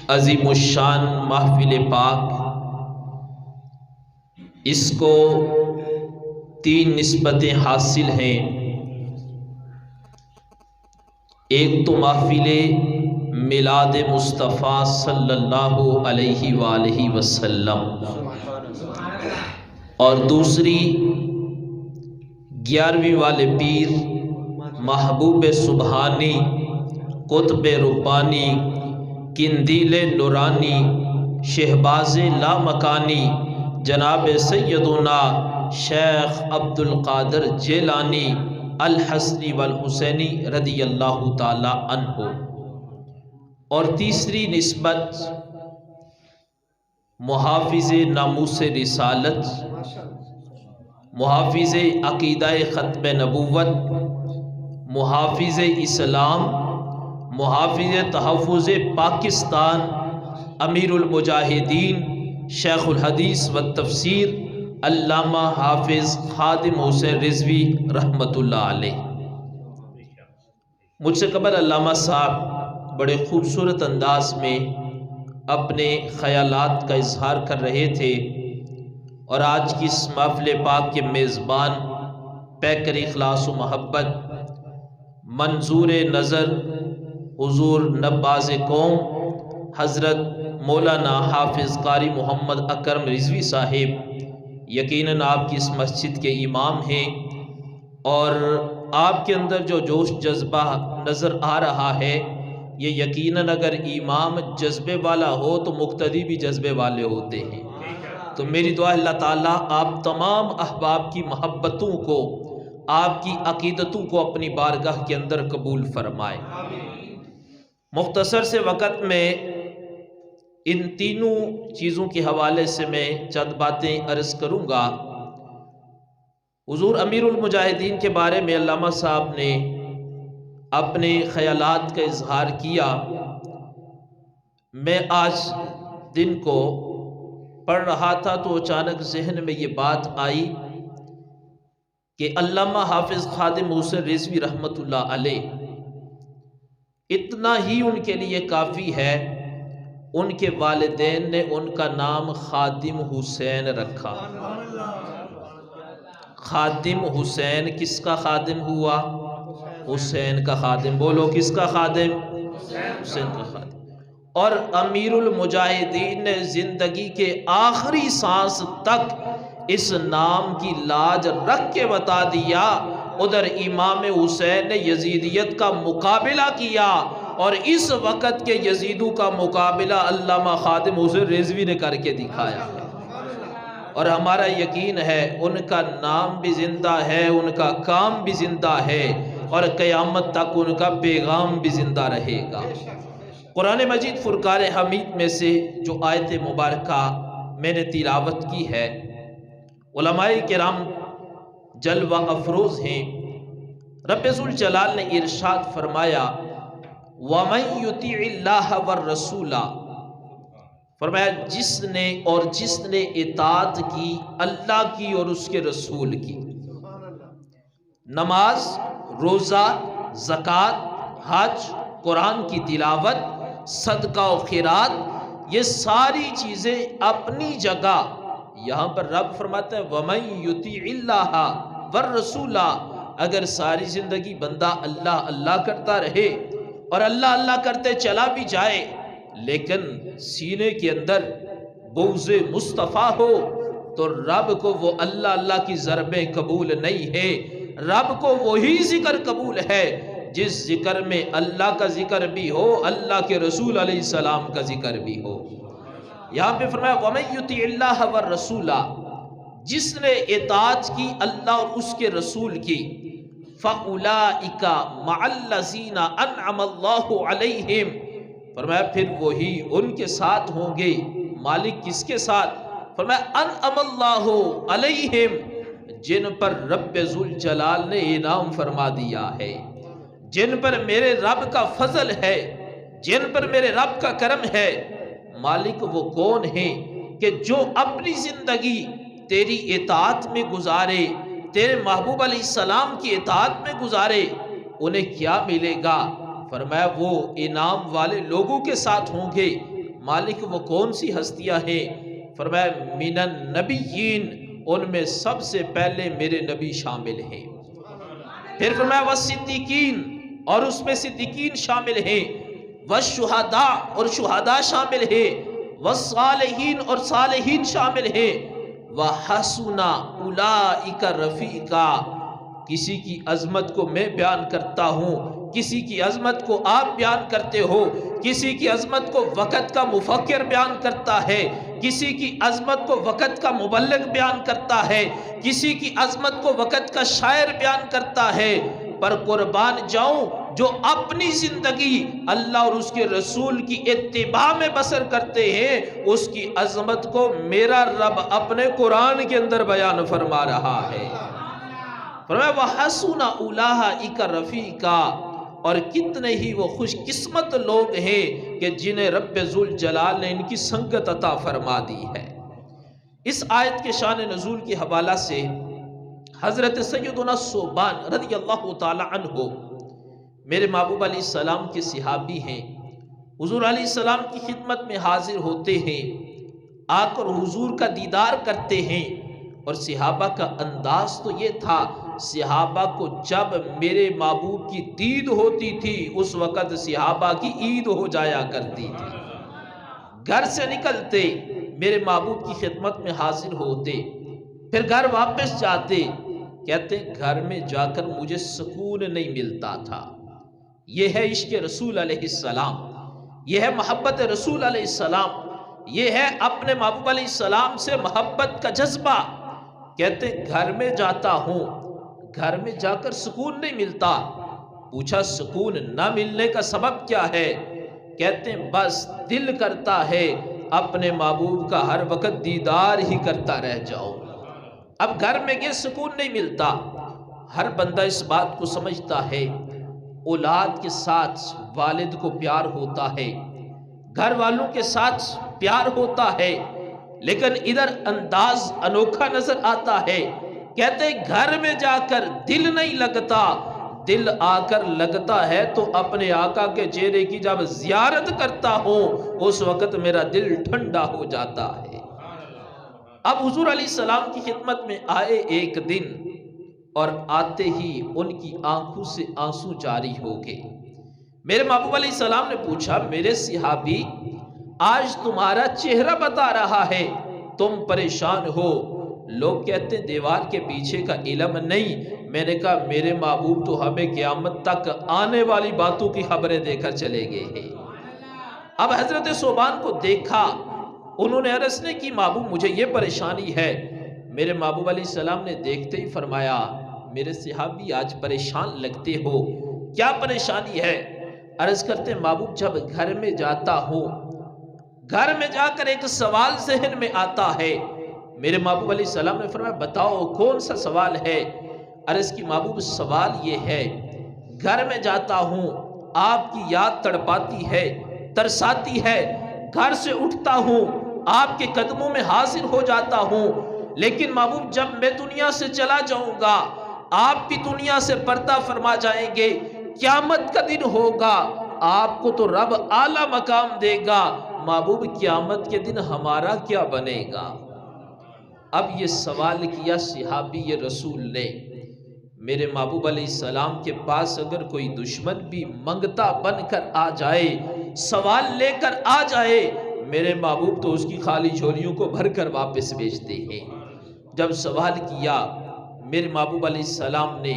عظیم الشان محفل پاک، اس کو 3 نسبتیں حاصل ہیں۔ ایک تو محفل میلاد مصطفیٰ صلی اللہ علیہ وآلہ وسلم، اور دوسری 11ویں والے پیر محبوب سبحانی قطب ربانی قندیل نورانی شہباز لامکانی جناب سیدنا شیخ عبد القادر جیلانی الحسنی والحسینی رضی اللہ تعالی عنہ، اور تیسری نسبت محافظ ناموس رسالت، محافظ عقیدہ ختم نبوت، محافظ اسلام، محافظ تحفظ پاکستان، امیر المجاہدین شیخ الحدیث والتفسیر علامہ حافظ خادم حسین رضوی رحمۃ اللہ علیہ۔ مجھ سے قبل علامہ صاحب بڑے خوبصورت انداز میں اپنے خیالات کا اظہار کر رہے تھے، اور آج کی اس محفل پاک کے میزبان پیکر اخلاص و محبت، منظور نظر حضور نباز قوم حضرت مولانا حافظ قاری محمد اکرم رضوی صاحب یقیناً آپ کی اس مسجد کے امام ہیں، اور آپ کے اندر جو جوش جذبہ نظر آ رہا ہے، یہ یقیناً اگر امام جذبے والا ہو تو مقتدی بھی جذبے والے ہوتے ہیں۔ تو میری دعا اللہ تعالیٰ آپ تمام احباب کی محبتوں کو، آپ کی عقیدتوں کو اپنی بارگاہ کے اندر قبول فرمائے۔ مختصر سے وقت میں ان تینوں چیزوں کے حوالے سے میں چند باتیں عرض کروں گا۔ حضور امیر المجاہدین کے بارے میں علامہ صاحب نے اپنے خیالات کا اظہار کیا۔ میں آج دن کو پڑھ رہا تھا تو اچانک ذہن میں یہ بات آئی کہ علامہ حافظ خادم حسین رضوی رحمۃ اللہ علیہ، اتنا ہی ان کے لیے کافی ہے، ان کے والدین نے ان کا نام خادم حسین رکھا۔ خادم حسین کس کا خادم ہوا؟ حسین کا خادم۔ بولو کس کا خادم؟ حسین کا خادم۔ اور امیر المجاہدین نے زندگی کے آخری سانس تک اس نام کی لاج رکھ کے بتا دیا۔ ادھر امام حسین نے یزیدیت کا مقابلہ کیا، اور اس وقت کے یزیدوں کا مقابلہ علامہ خادم حسین رضوی نے کر کے دکھایا ہے، اور ہمارا یقین ہے ان کا نام بھی زندہ ہے، ان کا کام بھی زندہ ہے، اور قیامت تک ان کا پیغام بھی زندہ رہے گا۔ قرآن مجید فرقان حمید میں سے جو آیت مبارکہ میں نے تلاوت کی ہے، علماء کرام جلوہ افروز ہیں۔ رب ذوالجلال نے ارشاد فرمایا وَمَن يُطِعِ اللَّهَ وَالرَّسُولَ، فرمایا جس نے اطاعت کی اللہ کی اور اس کے رسول کی۔ نماز، روزہ، زکوٰۃ، حج، قرآن کی تلاوت، صدقہ و خیرات، یہ ساری چیزیں اپنی جگہ، یہاں پر رب فرماتا ہے وَمَن يُطِعِ اللَّهَ وَالرَّسُولَ، اگر ساری زندگی بندہ اللہ اللہ کرتا رہے اور اللہ اللہ کرتے چلا بھی جائے، لیکن سینے کے اندر بغض مصطفیٰ ہو تو رب کو وہ اللہ اللہ کی ضربیں قبول نہیں ہے۔ رب کو وہی ذکر قبول ہے جس ذکر میں اللہ کا ذکر بھی ہو، اللہ کے رسول علیہ السلام کا ذکر بھی ہو۔ یہاں پہ فرمایا وَمَن يُطِعِ اللَّهَ وَالرَّسُولَ، جس نے اطاعت کی اللہ اور اس کے رسول کی، فَأُولَئِكَ مَعَ الَّذِينَ أَنْعَمَ اللَّهُ عَلَيْهِمْ، فرمایا پھر وہی ان کے ساتھ ہوں گے۔ مالک کس کے ساتھ؟ فرمایا أَنْعَمَ اللَّهُ عَلَيْهِمْ، جن پر رب ذوالجلال نے انعام فرما دیا ہے، جن پر میرے رب کا فضل ہے، جن پر میرے رب کا کرم ہے۔ مالک وہ کون ہیں کہ جو اپنی زندگی تیری اطاعت میں گزارے، تیرے محبوب علیہ السلام کی اطاعت میں گزارے، انہیں کیا ملے گا؟ فرمایا وہ انعام والے لوگوں کے ساتھ ہوں گے مالک وہ کون سی ہستیاں ہیں؟ فرمایا من النبیین، ان میں سب سے پہلے میرے نبی شامل ہیں۔ پھر فرمایا والصدیقین، اور اس میں صدیقین شامل ہیں، والشہداء، اور شہداء شامل ہیں، والصالحین، اور صالحین شامل ہیں، وحسن اولئک رفیقا۔ کسی کی عظمت کو میں بیان کرتا ہوں، کسی کی عظمت کو آپ بیان کرتے ہو، کسی کی عظمت کو وقت کا مفکر بیان کرتا ہے، کسی کی عظمت کو وقت کا مبلغ بیان کرتا ہے، کسی کی عظمت کو وقت کا شاعر بیان کرتا ہے، پر قربان جاؤں جو اپنی زندگی اللہ اور اس کے رسول کی اتباع میں بسر کرتے ہیں، اس کی عظمت کو میرا رب اپنے قرآن کے اندر بیان فرما رہا ہے۔ فرمایا وَحَسُنَ أُولَٰئِكَ رَفِیقًا، اور کتنے ہی وہ خوش قسمت لوگ ہیں کہ جنہیں رب ذوالجلال نے ان کی سنگت عطا فرما دی ہے۔ اس آیت کے شان نزول کے حوالہ سے حضرت سیدنا ثوبان رضی اللہ تعالی عنہ میرے محبوب علیہ السلام کے صحابی ہیں، حضور علیہ السلام کی خدمت میں حاضر ہوتے ہیں، آ کر حضور کا دیدار کرتے ہیں، اور صحابہ کا انداز تو یہ تھا، صحابہ کو جب میرے محبوب کی دید ہوتی تھی اس وقت صحابہ کی عید ہو جایا کرتی تھی۔ گھر سے نکلتے میرے محبوب کی خدمت میں حاضر ہوتے، پھر گھر واپس جاتے، کہتے گھر میں جا کر مجھے سکون نہیں ملتا تھا۔ یہ ہے عشق رسول علیہ السلام، یہ ہے محبت رسول علیہ السلام، یہ ہے اپنے محبوب علیہ السلام سے محبت کا جذبہ۔ کہتے گھر میں جاتا ہوں، گھر میں جا کر سکون نہیں ملتا۔ پوچھا سکون نہ ملنے کا سبب کیا ہے؟ کہتے ہیں بس دل کرتا ہے اپنے محبوب کا ہر وقت دیدار ہی کرتا رہ جاؤ۔ اب گھر میں یہ سکون نہیں ملتا۔ ہر بندہ اس بات کو سمجھتا ہے، اولاد کے ساتھ والد کو پیار ہوتا ہے، گھر والوں کے ساتھ پیار ہوتا ہے، لیکن ادھر انداز انوکھا نظر آتا ہے۔ کہتے گھر میں جا کر دل نہیں لگتا، دل آ کر لگتا ہے تو اپنے آقا کے چہرے کی جب زیارت کرتا ہوں اس وقت میرا دل ٹھنڈا ہو جاتا ہے۔ اب حضور علیہ السلام کی خدمت میں آئے ایک دن، اور آتے ہی ان کی آنکھوں سے آنسو جاری ہو گئے۔ میرے محبوب علیہ السلام نے پوچھا میرے صحابی آج تمہارا چہرہ بتا رہا ہے تم پریشان ہو۔ لوگ کہتے ہیں دیوار کے پیچھے کا علم نہیں۔ میں نے کہا میرے محبوب تو ہمیں قیامت تک آنے والی باتوں کی خبریں دے کر چلے گئے ہیں۔ اب حضرت ثوبان کو دیکھا، انہوں نے عرض نے کی محبوب مجھے یہ پریشانی ہے۔ میرے محبوب علیہ السلام نے دیکھتے ہی فرمایا میرے صحابی آج پریشان لگتے ہو، کیا پریشانی ہے؟ عرض کرتے محبوب جب گھر میں جاتا ہوں، گھر میں جا کر ایک سوال ذہن میں آتا ہے۔ میرے محبوب علیہ السلام نے فرمایا بتاؤ کون سا سوال ہے؟ عرض کی محبوب سوال یہ ہے، گھر میں جاتا ہوں آپ کی یاد تڑپاتی ہے، ترساتی ہے، گھر سے اٹھتا ہوں آپ کے قدموں میں حاضر ہو جاتا ہوں، لیکن محبوب جب میں دنیا سے چلا جاؤں گا آپ بھی دنیا سے پردہ فرما جائیں گے، قیامت کا دن ہوگا، آپ کو تو رب اعلیٰ مقام دے گا، محبوب قیامت کے دن ہمارا کیا بنے گا؟ اب یہ سوال کیا صحابی رسول نے۔ میرے محبوب علیہ السلام کے پاس اگر کوئی دشمن بھی منگتا بن کر آ جائے، سوال لے کر آ جائے، میرے محبوب تو اس کی خالی جھولیوں کو بھر کر واپس بھیجتے ہیں۔ جب سوال کیا میرے محبوب علیہ السلام نے،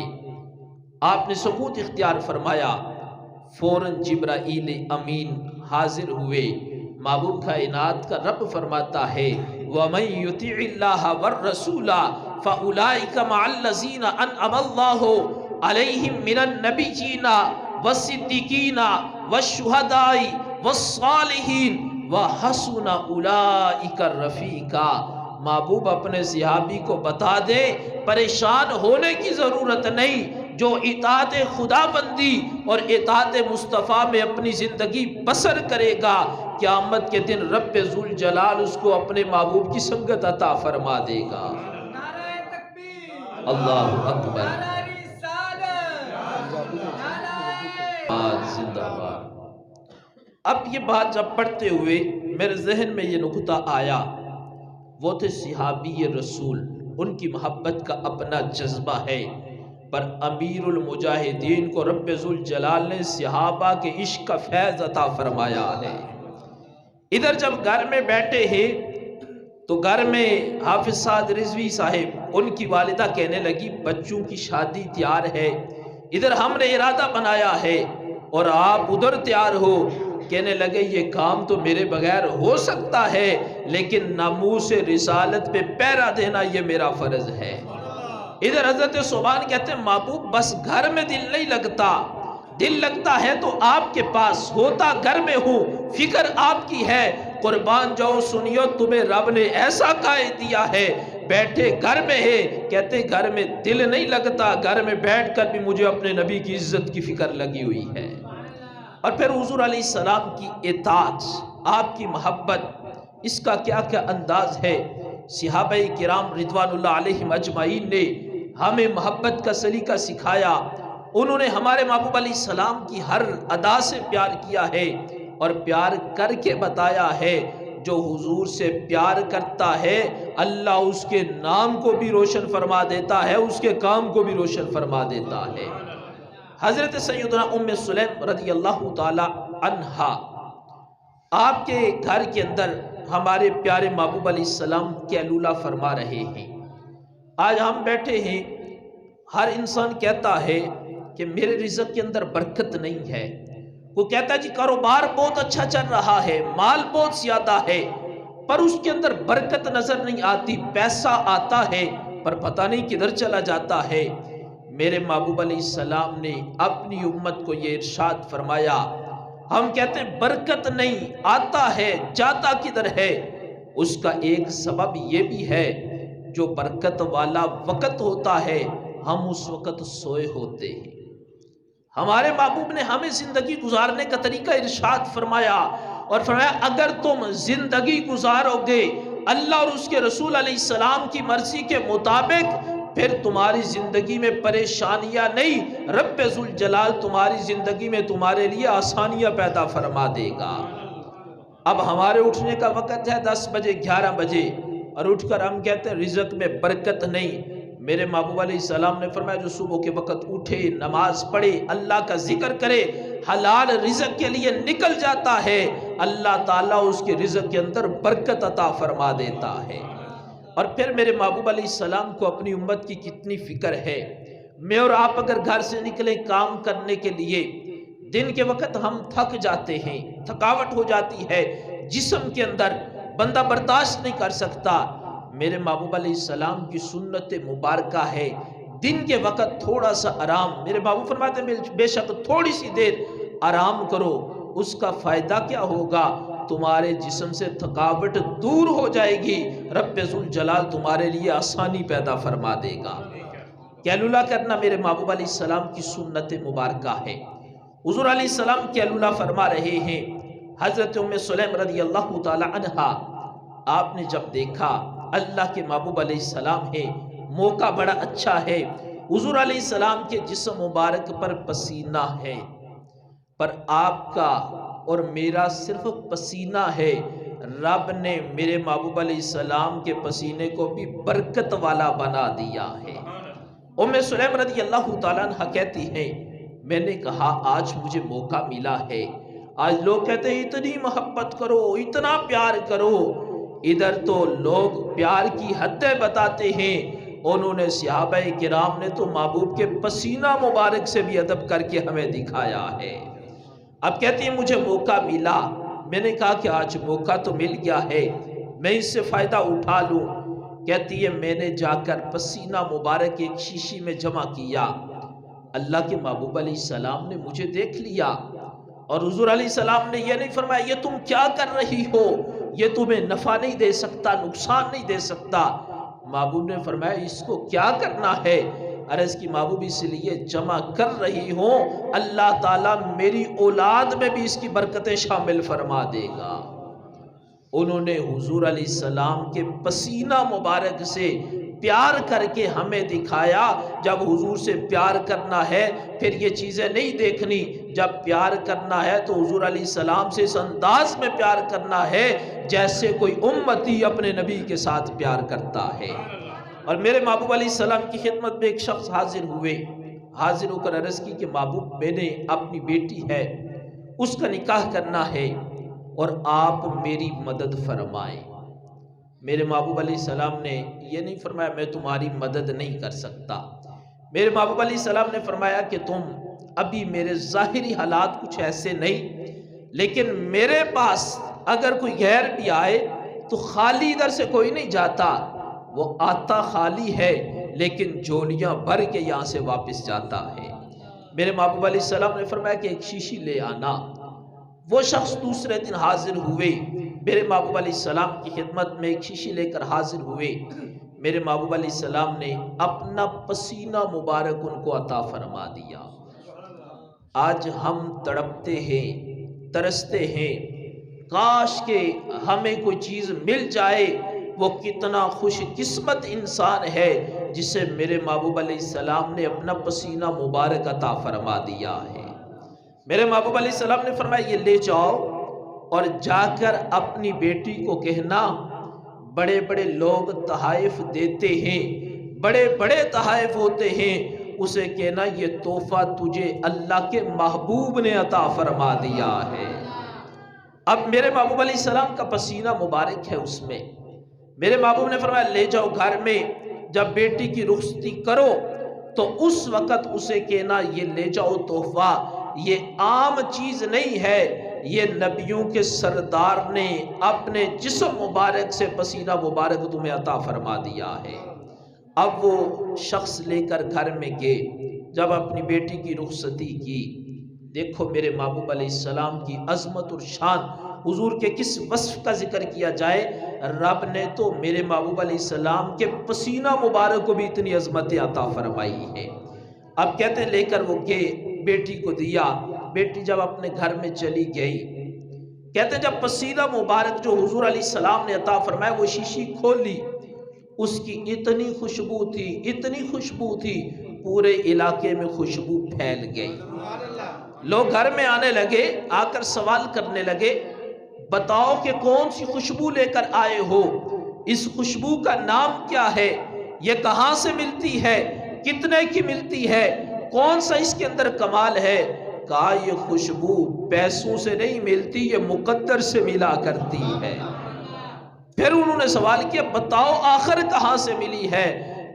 آپ نے سکوت اختیار فرمایا، فوراً جبرائیل امین حاضر ہوئے۔ محبوب کائنات کا رب فرماتا ہے وَمَن يُطِعِ اللَّهَ وَالرَّسُولَ فَأُولَئِكَ مَعَ الَّذِينَ أَنْعَمَ اللَّهُ عَلَيْهِم مِّنَ النَّبِيِّينَ وَالصِّدِّيقِينَ وَالشُّهَدَاءِ وَالصَّالِحِينَ وَحَسُنَ أُولَئِكَ رَفِیقًا۔ محبوب اپنے صحابی کو بتا دے پریشان ہونے کی ضرورت نہیں، جو اطاعت خدا بندی اور اطاعت مصطفیٰ میں اپنی زندگی بسر کرے گا، قیامت کے دن رب ذوالجلال اس کو اپنے محبوب کی سنگت عطا فرما دے گا۔ نعرہ تکبیر، اللہ اکبر، نعرہ رسالت، نعرہ آج زندہ باد۔ اب یہ بات جب پڑھتے ہوئے میرے ذہن میں یہ نکتہ آیا، وہ تھے صحابی رسول، ان کی محبت کا اپنا جذبہ ہے، پر امیر المجاہدین کو رب ذوالجلال نے صحابہ کے عشق کا فیض عطا فرمایا ہے۔ ادھر جب گھر میں بیٹھے ہیں تو گھر میں حافظ سعد رضوی صاحب، ان کی والدہ کہنے لگی بچوں کی شادی تیار ہے، ادھر ہم نے ارادہ بنایا ہے اور آپ ادھر تیار ہو۔ کہنے لگے یہ کام تو میرے بغیر ہو سکتا ہے، لیکن ناموس رسالت پہ پہرا دینا یہ میرا فرض ہے۔ ادھر حضرت صوبان کہتے ہیں محبوب بس گھر میں دل نہیں لگتا، دل لگتا ہے تو آپ کے پاس، ہوتا گھر میں ہوں، فکر آپ کی ہے، قربان جاؤ سنیو تمہیں رب نے ایسا قائد دیا ہے، بیٹھے گھر میں ہے، کہتے گھر میں دل نہیں لگتا، گھر میں بیٹھ کر بھی مجھے اپنے نبی کی عزت کی فکر لگی ہوئی ہے۔ اور پھر حضور علیہ السلام کی اطاعت، آپ کی محبت، اس کا کیا کیا انداز ہے۔ صحابہ کرام رضوان اللہ علیہم اجمعین نے ہمیں محبت کا سلیقہ سکھایا، انہوں نے ہمارے محبوب علیہ السلام کی ہر ادا سے پیار کیا ہے اور پیار کر کے بتایا ہے، جو حضور سے پیار کرتا ہے اللہ اس کے نام کو بھی روشن فرما دیتا ہے، اس کے کام کو بھی روشن فرما دیتا ہے۔ حضرت سیدنا ام سلیم رضی اللہ تعالی عنہا، آپ کے گھر کے اندر ہمارے پیارے محبوب علیہ السلام قیلولہ فرما رہے ہیں۔ آج ہم بیٹھے ہیں، ہر انسان کہتا ہے کہ میرے رزق کے اندر برکت نہیں ہے، وہ کہتا ہے جی کاروبار بہت اچھا چل رہا ہے، مال بہت زیادہ ہے، پر اس کے اندر برکت نظر نہیں آتی، پیسہ آتا ہے پر پتہ نہیں کدھر چلا جاتا ہے۔ میرے محبوب علیہ السلام نے اپنی امت کو یہ ارشاد فرمایا، ہم کہتے ہیں برکت نہیں، آتا ہے جاتا کدھر ہے، اس کا ایک سبب یہ بھی ہے جو برکت والا وقت ہوتا ہے ہم اس وقت سوئے ہوتے ہیں۔ ہمارے محبوب نے ہمیں زندگی گزارنے کا طریقہ ارشاد فرمایا اور فرمایا اگر تم زندگی گزارو گے اللہ اور اس کے رسول علیہ السلام کی مرضی کے مطابق، پھر تمہاری زندگی میں پریشانیاں نہیں، رب ذوالجلال تمہاری زندگی میں تمہارے لیے آسانیاں پیدا فرما دے گا۔ اب ہمارے اٹھنے کا وقت ہے 10 بجے 11 بجے، اور اٹھ کر ہم کہتے ہیں رزق میں برکت نہیں۔ میرے محبوب علیہ السلام نے فرمایا جو صبح کے وقت اٹھے، نماز پڑھے، اللہ کا ذکر کرے، حلال رزق کے لیے نکل جاتا ہے، اللہ تعالیٰ اس کے رزق کے اندر برکت عطا فرما دیتا ہے۔ اور پھر میرے محبوب علیہ السلام کو اپنی امت کی کتنی فکر ہے۔ میں اور آپ اگر گھر سے نکلیں کام کرنے کے لیے، دن کے وقت ہم تھک جاتے ہیں، تھکاوٹ ہو جاتی ہے جسم کے اندر، بندہ برداشت نہیں کر سکتا۔ میرے محبوب علیہ السلام کی سنت مبارکہ ہے دن کے وقت تھوڑا سا آرام، میرے محبوب فرماتے ہیں بے شک تھوڑی سی دیر آرام کرو، اس کا فائدہ کیا ہوگا، تمہارے جسم سے تھکاوٹ دور ہو جائے گی، رب ذوالجلال تمہارے لیے آسانی پیدا فرما دے گا۔ قیلولہ کرنا میرے محبوب علیہ السلام کی سنت مبارکہ ہے۔ حضور علیہ السلام قیلولہ فرما رہے ہیں، حضرت ام سلیم رضی اللہ تعالی عنہا، آپ نے جب دیکھا اللہ کے محبوب علیہ السلام ہے، موقع بڑا اچھا ہے، حضور علیہ السلام کے جسم مبارک پر پسینہ ہے، پر آپ کا اور میرا صرف پسینہ ہے، رب نے میرے محبوب علیہ السلام کے پسینے کو بھی برکت والا بنا دیا ہے۔ ام سلیم رضی اللہ تعالیٰ عنہ کہتی ہیں میں نے کہا آج مجھے موقع ملا ہے، آج لوگ کہتے ہیں اتنی محبت کرو، اتنا پیار کرو، ادھر تو لوگ پیار کی حدیں بتاتے ہیں، انہوں نے صحابہ کرام نے تو محبوب کے پسینہ مبارک سے بھی ادب کر کے ہمیں دکھایا ہے۔ اب کہتی ہیں مجھے موقع ملا، میں نے کہا کہ آج موقع تو مل گیا ہے، میں اس سے فائدہ اٹھا لوں۔ کہتی ہے میں نے جا کر پسینہ مبارک ایک شیشی میں جمع کیا، اللہ کے محبوب علیہ السلام نے مجھے دیکھ لیا، اور حضور علیہ السلام نے یہ نہیں فرمایا یہ تم کیا کر رہی ہو، یہ تمہیں نفع نہیں دے سکتا، نقصان نہیں دے سکتا۔ محبوب نے فرمایا اس کو کیا کرنا ہے، عرض کی محبوب اس لیے جمع کر رہی ہوں اللہ تعالیٰ میری اولاد میں بھی اس کی برکتیں شامل فرما دے گا۔ انہوں نے حضور علیہ السلام کے پسینہ مبارک سے پیار کر کے ہمیں دکھایا۔ جب حضور سے پیار کرنا ہے پھر یہ چیزیں نہیں دیکھنی، جب پیار کرنا ہے تو حضور علیہ السلام سے اس انداز میں پیار کرنا ہے جیسے کوئی امتی اپنے نبی کے ساتھ پیار کرتا ہے۔ اور میرے محبوب علیہ السلام کی خدمت میں ایک شخص حاضر ہوئے، حاضر ہو کر عرض کی کہ محبوب میں نے اپنی بیٹی ہے، اس کا نکاح کرنا ہے اور آپ میری مدد فرمائیں۔ میرے محبوب علیہ السلام نے یہ نہیں فرمایا میں تمہاری مدد نہیں کر سکتا۔ میرے محبوب علیہ السلام نے فرمایا کہ تم ابھی میرے ظاہری حالات کچھ ایسے نہیں، لیکن میرے پاس اگر کوئی غیر بھی آئے تو خالی ادھر سے کوئی نہیں جاتا، وہ آتا خالی ہے لیکن جولیاں بھر کے یہاں سے واپس جاتا ہے۔ میرے محبوب علیہ السلام نے فرمایا کہ ایک شیشی لے آنا۔ وہ شخص دوسرے دن حاضر ہوئے، میرے محبوب علیہ السلام کی خدمت میں ایک شیشی لے کر حاضر ہوئے۔ میرے محبوب علیہ السلام نے اپنا پسینہ مبارک ان کو عطا فرما دیا۔ آج ہم تڑپتے ہیں، ترستے ہیں، کاش کہ ہمیں کوئی چیز مل جائے۔ وہ کتنا خوش قسمت انسان ہے جسے میرے محبوب علیہ السلام نے اپنا پسینہ مبارک عطا فرما دیا ہے۔ میرے محبوب علیہ السلام نے فرمایا یہ لے جاؤ اور جا کر اپنی بیٹی کو کہنا، بڑے بڑے لوگ تحائف دیتے ہیں، بڑے بڑے تحائف ہوتے ہیں، اسے کہنا یہ تحفہ تجھے اللہ کے محبوب نے عطا فرما دیا ہے۔ اب میرے محبوب علیہ السلام کا پسینہ مبارک ہے اس میں۔ میرے محبوب نے فرمایا لے جاؤ گھر میں، جب بیٹی کی رخصتی کرو تو اس وقت اسے کہنا یہ لے جاؤ تحفہ، یہ عام چیز نہیں ہے، یہ نبیوں کے سردار نے اپنے جسم مبارک سے پسینہ مبارک تمہیں عطا فرما دیا ہے۔ اب وہ شخص لے کر گھر میں گئے، جب اپنی بیٹی کی رخصتی کی، دیکھو میرے محبوب علیہ السلام کی عظمت اور شان، حضور کے کس وصف کا ذکر کیا جائے، رب نے تو میرے محبوب علیہ السلام کے پسینہ مبارک کو بھی اتنی عظمت عطا فرمائی ہے۔ اب کہتے ہیں لے کر وہ گئے، بیٹی کو دیا، بیٹی جب اپنے گھر میں چلی گئی، کہتے ہیں جب پسینہ مبارک جو حضور علیہ السلام نے عطا فرمایا وہ شیشی کھولی، اس کی اتنی خوشبو تھی، اتنی خوشبو تھی، پورے علاقے میں خوشبو پھیل گئی۔ لوگ گھر میں آنے لگے، آ کر سوال کرنے لگے بتاؤ کہ کون سی خوشبو لے کر آئے ہو، اس خوشبو کا نام کیا ہے، یہ کہاں سے ملتی ہے، کتنے کی ملتی ہے، کون سا اس کے اندر کمال ہے؟ کہا یہ خوشبو پیسوں سے نہیں ملتی، یہ مقدر سے ملا کرتی ہے۔ پھر انہوں نے سوال کیا بتاؤ آخر کہاں سے ملی ہے؟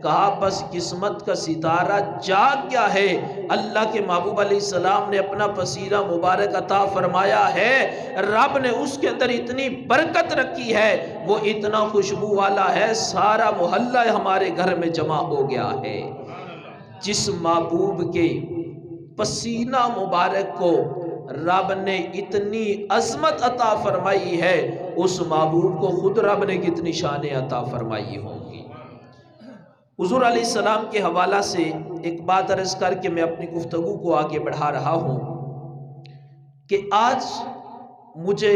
کہا بس قسمت کا ستارہ جاگ گیا ہے، اللہ کے محبوب علیہ السلام نے اپنا پسینہ مبارک عطا فرمایا ہے، رب نے اس کے اندر اتنی برکت رکھی ہے، وہ اتنا خوشبو والا ہے، سارا محلہ ہمارے گھر میں جمع ہو گیا ہے۔ جس محبوب کے پسینہ مبارک کو رب نے اتنی عظمت عطا فرمائی ہے، اس محبوب کو خود رب نے کتنی شان عطا فرمائی ہوں گی۔ حضور علیہ السلام کے حوالہ سے ایک بات عرض کر کے میں اپنی گفتگو کو آگے بڑھا رہا ہوں کہ آج مجھے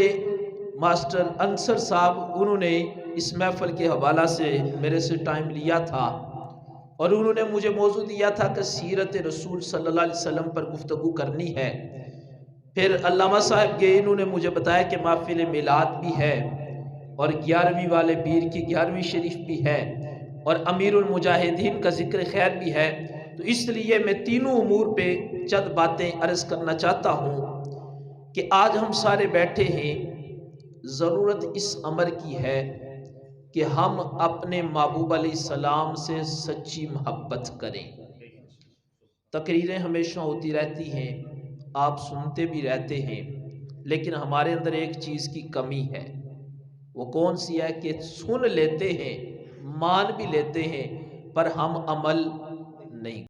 ماسٹر انصر صاحب انہوں نے اس محفل کے حوالہ سے میرے سے ٹائم لیا تھا اور انہوں نے مجھے موضوع دیا تھا کہ سیرت رسول صلی اللہ علیہ وسلم پر گفتگو کرنی ہے۔ پھر علامہ صاحب گئے، انہوں نے مجھے بتایا کہ محفل میلاد بھی ہے اور 11ویں والے پیر کی 11ویں شریف بھی ہے اور امیر المجاہدین کا ذکر خیر بھی ہے، تو اس لیے میں تینوں امور پہ چند باتیں عرض کرنا چاہتا ہوں کہ آج ہم سارے بیٹھے ہیں، ضرورت اس امر کی ہے کہ ہم اپنے محبوب علیہ السلام سے سچی محبت کریں۔ تقریریں ہمیشہ ہوتی رہتی ہیں، آپ سنتے بھی رہتے ہیں، لیکن ہمارے اندر ایک چیز کی کمی ہے، وہ کون سی ہے کہ سن لیتے ہیں، مان بھی لیتے ہیں، پر ہم عمل نہیں